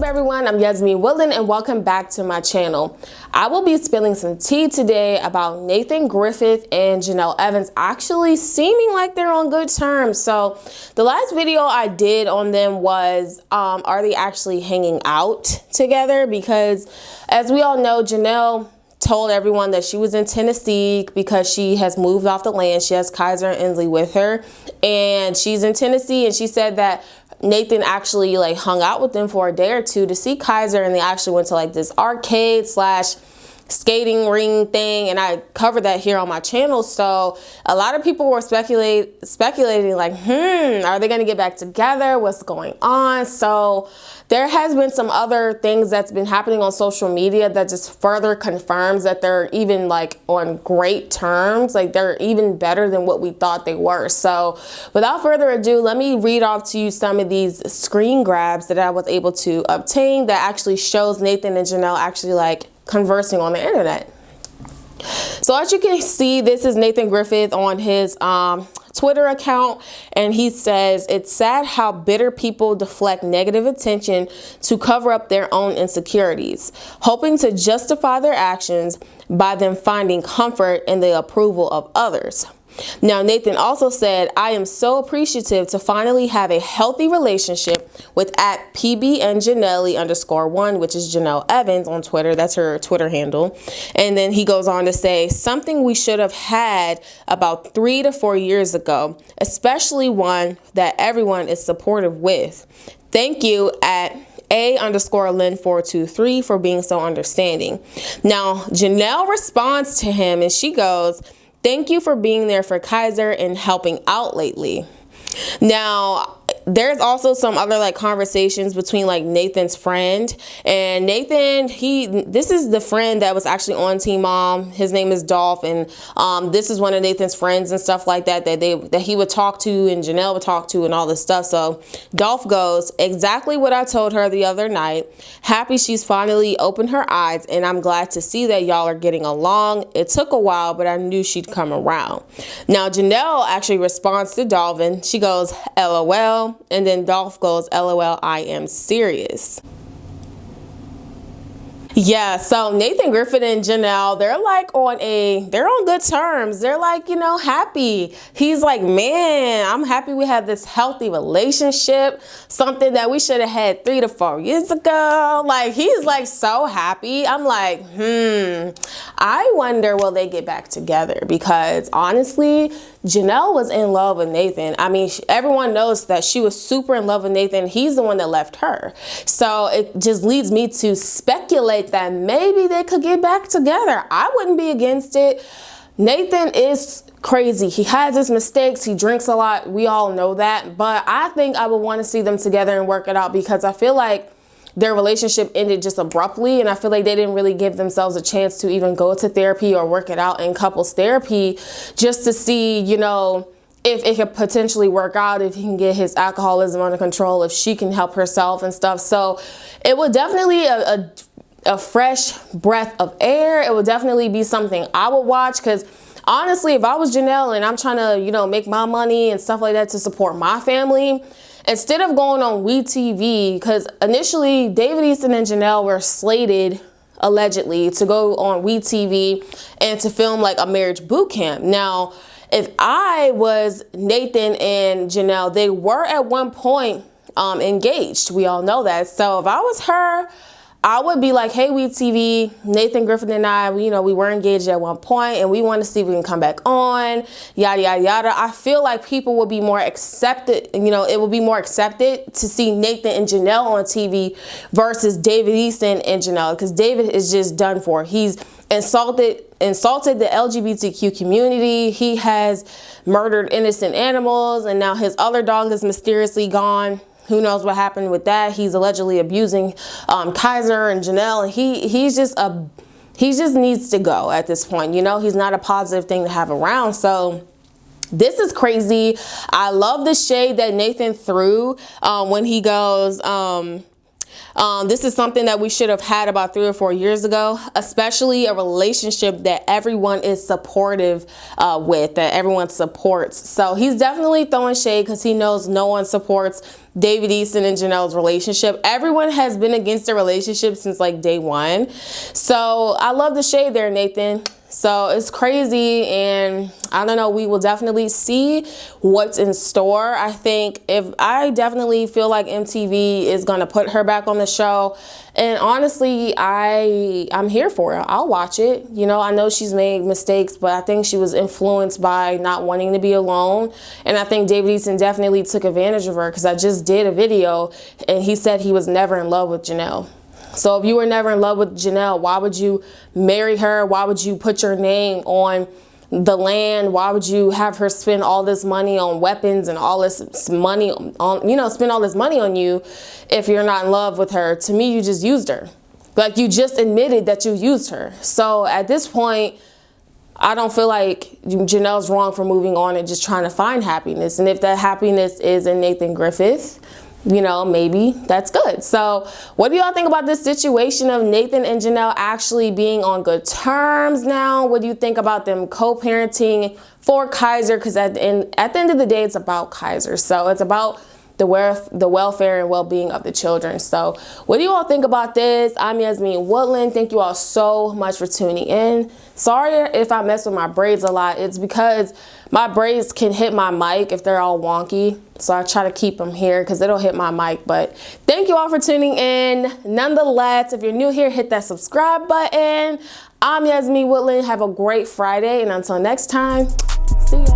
everyone? I'm Yasmin Wilden and welcome back to my channel. I will be spilling some tea today about Nathan Griffith and Jenelle Evans actually seeming like they're on good terms. So the last video I did on them was, are they actually hanging out together? Because as we all know, Jenelle told everyone that she was in Tennessee because she has moved off the land. She has Kaiser and Inslee with her and she's in Tennessee, and she said that Nathan actually like hung out with them for a day or two to see Kaiser, and they actually went to like this arcade slash skating ring thing, and I covered that here on my channel. So a lot of people were speculating like, are they gonna get back together? What's going on? So there has been some other things that's been happening on social media that just further confirms that they're even like on great terms. Like they're even better than what we thought they were. So without further ado, let me read off to you some of these screen grabs that I was able to obtain that actually shows Nathan and Jenelle actually like conversing on the internet. So as you can see, this is Nathan Griffith on his Twitter account, and he says, "It's sad how bitter people deflect negative attention to cover up their own insecurities, hoping to justify their actions by them finding comfort in the approval of others." Now, Nathan also said, "I am so appreciative to finally have a healthy relationship with @PBNJanelle_1, which is Jenelle Evans on Twitter. That's her Twitter handle." And then he goes on to say, "Something we should have had about 3 to 4 years ago, especially one that everyone is supportive with. Thank you @A_Lynn423 for being so understanding." Now, Jenelle responds to him and she goes, "Thank you for being there for Kaiser and helping out lately." Now, there's also some other like conversations between like Nathan's friend and Nathan. This is the friend that was actually on Teen Mom. His name is Dolph, and this is one of Nathan's friends and stuff like that that he would talk to and Jenelle would talk to and all this stuff. So Dolph goes, "Exactly what I told her the other night. Happy she's finally opened her eyes, and I'm glad to see that y'all are getting along. It took a while, but I knew she'd come around." Now Jenelle actually responds to Dolph and she goes, "LOL." And then Dolph goes, "LOL, I am serious." Yeah, so Nathan Griffith and Jenelle, they're on good terms. They're like, happy. He's like, "Man, I'm happy we have this healthy relationship, something that we should have had 3 to 4 years ago." Like, he's like so happy. I'm like, I wonder, will they get back together? Because honestly, Jenelle was in love with Nathan. I mean, everyone knows that she was super in love with Nathan. He's the one that left her. So it just leads me to speculate that maybe they could get back together. I wouldn't be against it. Nathan is crazy. He has his mistakes. He drinks a lot. We all know that. But I think I would want to see them together and work it out, because I feel like their relationship ended just abruptly, and I feel like they didn't really give themselves a chance to even go to therapy or work it out in couples therapy just to see, if it could potentially work out, if he can get his alcoholism under control, if she can help herself and stuff. So it would definitely a fresh breath of air. It would definitely be something I would watch, because honestly, if I was Jenelle and I'm trying to, make my money and stuff like that to support my family, instead of going on WeTV, because initially David Easton and Jenelle were slated allegedly to go on WeTV and to film like a marriage boot camp. Now, if I was Nathan and Jenelle, they were at one point engaged. We all know that. So if I was her, I would be like, "Hey, WeTV, Nathan Griffith and I, we were engaged at one point and we want to see if we can come back on, yada, yada, yada." I feel like people would be more accepted, it would be more accepted to see Nathan and Jenelle on TV versus David Easton and Jenelle, because David is just done for. He's insulted the LGBTQ community. He has murdered innocent animals, and now his other dog is mysteriously gone. Who knows what happened with that? He's allegedly abusing Kaiser and Jenelle, and he just needs to go at this point. He's not a positive thing to have around. So this is crazy. I love the shade that Nathan threw when he goes, This is something that we should have had about 3 or 4 years ago, especially a relationship that everyone is supportive with, that everyone supports. So he's definitely throwing shade because he knows no one supports David Easton and Jenelle's relationship. Everyone has been against their relationship since like day one. So I love the shade there, Nathan. So it's crazy, and I don't know, we will definitely see what's in store. I definitely feel like MTV is going to put her back on the show, and honestly, I'm here for it. I'll watch it. You know, I know she's made mistakes, but I think she was influenced by not wanting to be alone, and I think David Easton definitely took advantage of her, because I just did a video and he said he was never in love with Jenelle. So if you were never in love with Jenelle, why would you marry her? Why would you put your name on the land? Why would you have her spend all this money on weapons and all this money on, you know, spend all this money on you if you're not in love with her? To me, you just used her. Like, you just admitted that you used her. So at this point, I don't feel like Jenelle's wrong for moving on and just trying to find happiness. And if that happiness is in Nathan Griffith, you know, maybe that's good. So what do y'all think about this situation of Nathan and Jenelle actually being on good terms now? What do you think about them co-parenting for Kaiser? Because at the end of the day, it's about Kaiser. So it's about the welfare and well-being of the children. So what do you all think about this? I'm Yasmin Woodland. Thank you all so much for tuning in. Sorry if I mess with my braids a lot. It's because my braids can hit my mic if they're all wonky. So I try to keep them here because it'll hit my mic. But thank you all for tuning in. Nonetheless, if you're new here, hit that subscribe button. I'm Yasmin Woodland. Have a great Friday. And until next time, see ya.